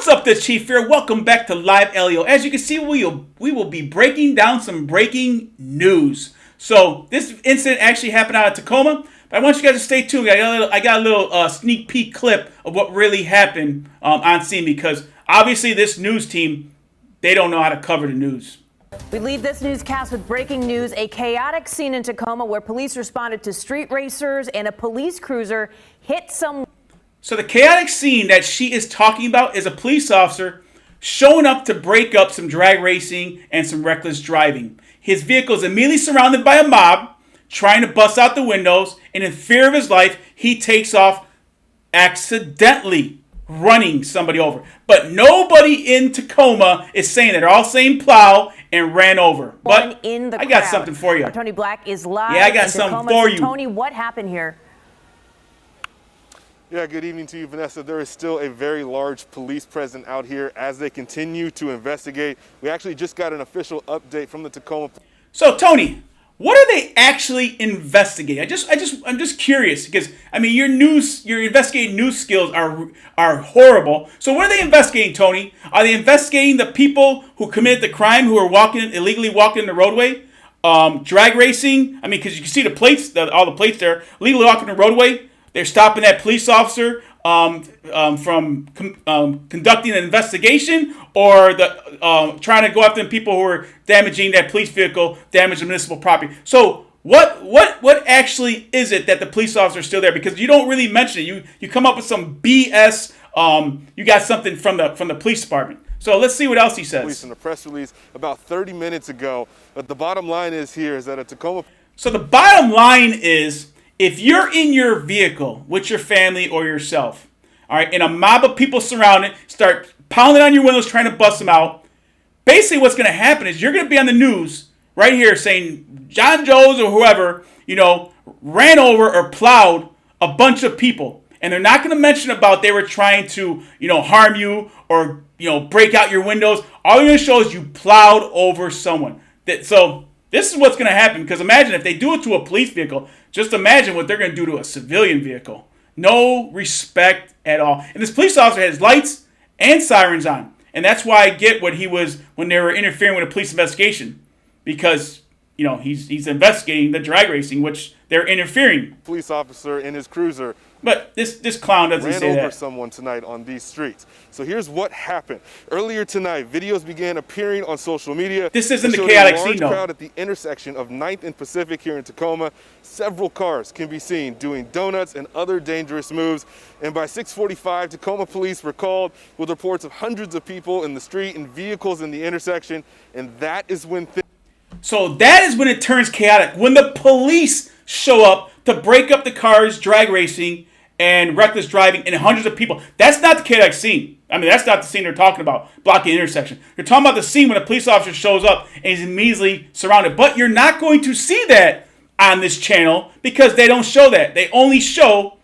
What's up, the Chief here? Welcome back to Live LEO. As you can see, we will be breaking down some breaking news. So this incident actually happened out of Tacoma, but I want you guys to stay tuned. I got a little sneak peek clip of what really happened on scene, because obviously this news team, they don't know how to cover the news. We lead this newscast with breaking news. A chaotic scene in Tacoma where police responded to street racers and a police cruiser hit some. So the chaotic scene that she is talking about is a police officer showing up to break up some drag racing and some reckless driving. His vehicle is immediately surrounded by a mob trying to bust out the windows, and in fear of his life, he takes off, accidentally running somebody over. But nobody in Tacoma is saying that. They're all saying plow and ran over. But I got something for you. Tony Black is live. Yeah, I got something for you. Tony, what happened here? Yeah, good evening to you, Vanessa. There is still a very large police presence out here as they continue to investigate. We actually just got an official update from the Tacoma. So, Tony, what are they actually investigating? I'm just curious, because I mean your investigating news skills are horrible. So what are they investigating, Tony? Are they investigating the people who committed the crime, who are illegally walking the roadway? Drag racing? I mean, because you can see the plates, all the plates there, illegally walking the roadway. They're stopping that police officer from conducting an investigation, or trying to go after the people who are damaging that police vehicle, damaging municipal property. So what actually is it that the police officer is still there? Because you don't really mention it. You come up with some BS. You got something from the police department. So let's see what else he says. In a press release about 30 minutes ago. But the bottom line is that a Tacoma. So the bottom line is, if you're in your vehicle with your family or yourself, all right, and a mob of people surround it, start pounding on your windows trying to bust them out, basically what's going to happen is you're going to be on the news right here saying John Joes or whoever, ran over or plowed a bunch of people. And they're not going to mention about they were trying to, harm you or, break out your windows. All you're going to show is you plowed over someone. So this is what's going to happen, because imagine if they do it to a police vehicle, just imagine what they're going to do to a civilian vehicle. No respect at all. And this police officer has lights and sirens on. And that's why I get what he was when they were interfering with a police investigation. Because, he's investigating the drag racing, which they're interfering. Police officer in his cruiser. But this clown doesn't say that. Ran over someone tonight on these streets. So here's what happened. Earlier tonight, videos began appearing on social media. This isn't the chaotic scene, though. A large crowd at the intersection of 9th and Pacific here in Tacoma. Several cars can be seen doing donuts and other dangerous moves. And by 6:45, Tacoma police were called with reports of hundreds of people in the street and vehicles in the intersection. And that is when it turns chaotic. When the police show up to break up the cars, drag racing, and reckless driving, and hundreds of people. That's not the chaotic scene. I mean, that's not the scene they're talking about, blocking the intersection. They're talking about the scene when a police officer shows up and is immediately surrounded. But you're not going to see that on this channel, because they don't show that. They only show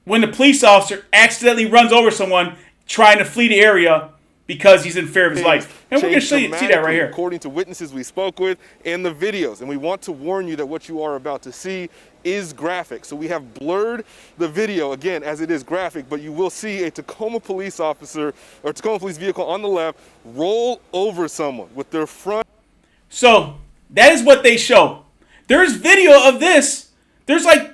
when the police officer accidentally runs over someone trying to flee the area because he's in fear of his life. And we're going to see that right here. According to witnesses we spoke with and the videos. And we want to warn you that what you are about to see is graphic. So we have blurred the video, again, as it is graphic, but you will see a Tacoma police officer or Tacoma police vehicle on the left roll over someone with their front. So that is what they show. There's video of this. There's like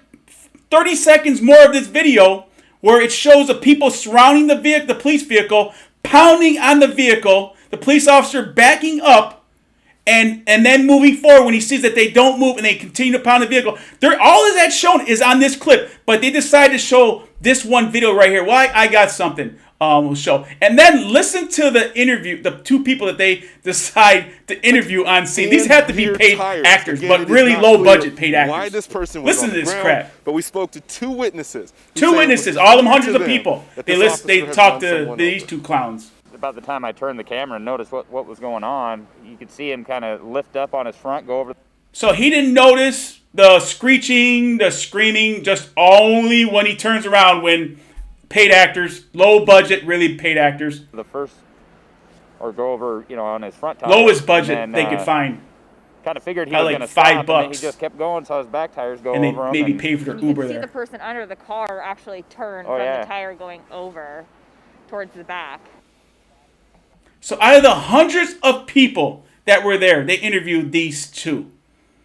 30 seconds more of this video where it shows the people surrounding the police vehicle, pounding on the vehicle, the police officer backing up, and then moving forward when he sees that they don't move and they continue to pound the vehicle. All of that shown is on this clip, but they decided to show this one video right here. Why? I got something we'll show. And then listen to the interview, the two people that they decide to interview on scene. These have to be paid actors, but really low-budget paid actors. Why this person was listen to this crap. But we spoke to two witnesses. All them hundreds of people. They talked to these two clowns. About the time I turned the camera and noticed what was going on, you could see him kind of lift up on his front, go over. So he didn't notice the screeching, the screaming, just only when he turns around, when paid actors, low budget, really paid actors. The first, or go over, on his front tire. Lowest budget they could find. Kind of figured he was like going to stop, $5. and then he just kept going, so his back tires go and over him. Maybe pay for their Uber see there. The person under the car actually turn from the tire going over towards the back. So out of the hundreds of people that were there, they interviewed these two.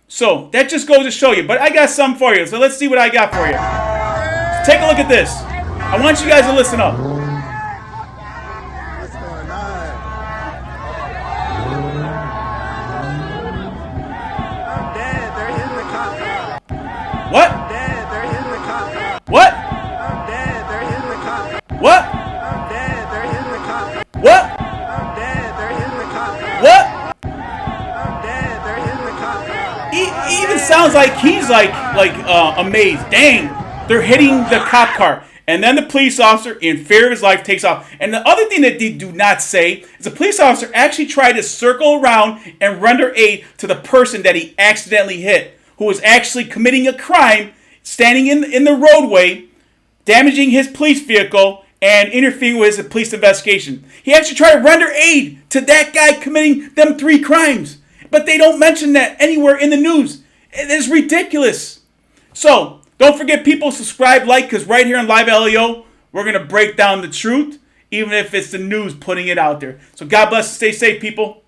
So that just goes to show you. But I got some for you. So let's see what I got for you. So take a look at this. I want you guys to listen up. What's going on? I'm dead. They're hitting the cop car. What? I'm dead. They're hitting the cop car. What? I'm dead. They're hitting the cop car. What? I'm dead. They're hitting the cop car. What? I'm dead. They're hitting the cop car. What? I'm dead. They're hitting the cop car. He even sounds like he's amazed. Dang, they're hitting the cop car. And then the police officer, in fear of his life, takes off. And the other thing that they do not say is the police officer actually tried to circle around and render aid to the person that he accidentally hit, who was actually committing a crime, standing in the roadway, damaging his police vehicle, and interfering with his police investigation. He actually tried to render aid to that guy committing them 3 crimes. But they don't mention that anywhere in the news. It is ridiculous. So, don't forget, people, subscribe, like, because right here on Live LEO, we're going to break down the truth, even if it's the news putting it out there. So God bless and stay safe, people.